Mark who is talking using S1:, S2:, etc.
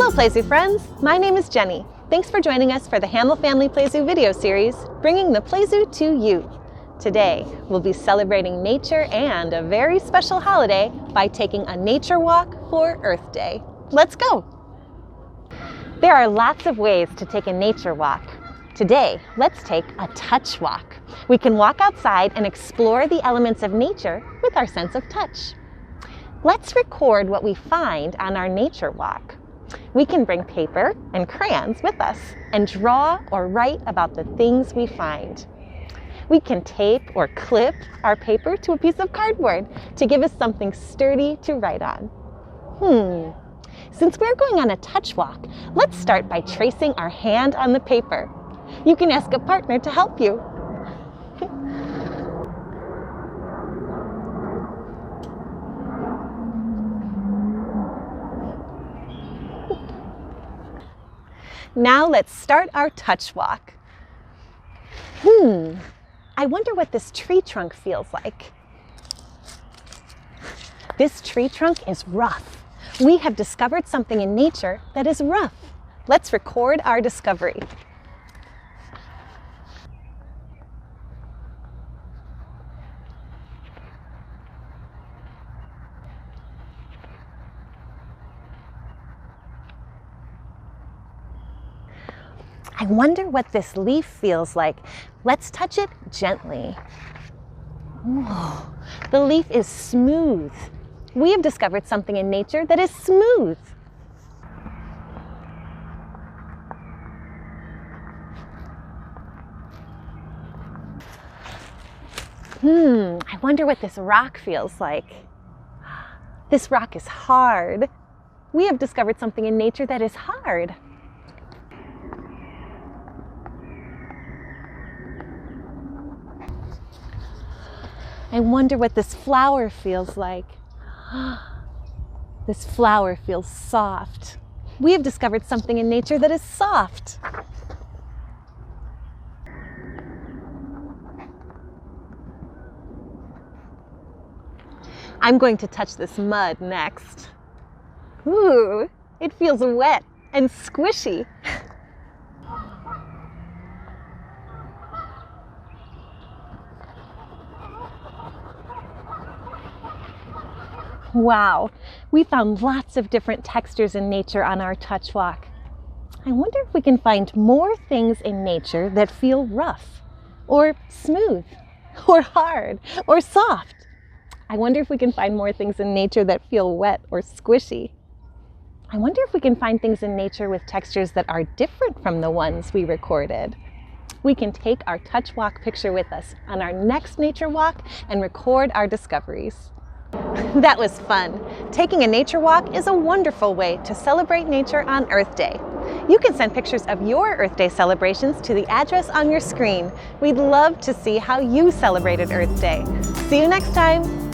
S1: Hello Play Zoo friends, my name is Jenny. Thanks for joining us for the Hamill Family Play Zoo video series, bringing the Play Zoo to you. Today, we'll be celebrating nature and a very special holiday by taking a nature walk for Earth Day. Let's go! There are lots of ways to take a nature walk. Today, let's take a touch walk. We can walk outside and explore the elements of nature with our sense of touch. Let's record what we find on our nature walk. We can bring paper and crayons with us and draw or write about the things we find. We can tape or clip our paper to a piece of cardboard to give us something sturdy to write on. Since we're going on a touch walk, let's start by tracing our hand on the paper. You can ask a partner to help you. Now let's start our touch walk. I wonder what this tree trunk feels like. This tree trunk is rough. We have discovered something in nature that is rough. Let's record our discovery. I wonder what this leaf feels like. Let's touch it gently. Whoa, the leaf is smooth. We have discovered something in nature that is smooth. I wonder what this rock feels like. This rock is hard. We have discovered something in nature that is hard. I wonder what this flower feels like. This flower feels soft. We have discovered something in nature that is soft. I'm going to touch this mud next. Ooh, it feels wet and squishy. Wow, we found lots of different textures in nature on our touch walk. I wonder if we can find more things in nature that feel rough, or smooth, or hard, or soft. I wonder if we can find more things in nature that feel wet or squishy. I wonder if we can find things in nature with textures that are different from the ones we recorded. We can take our touch walk picture with us on our next nature walk and record our discoveries. That was fun. Taking a nature walk is a wonderful way to celebrate nature on Earth Day. You can send pictures of your Earth Day celebrations to the address on your screen. We'd love to see how you celebrated Earth Day. See you next time.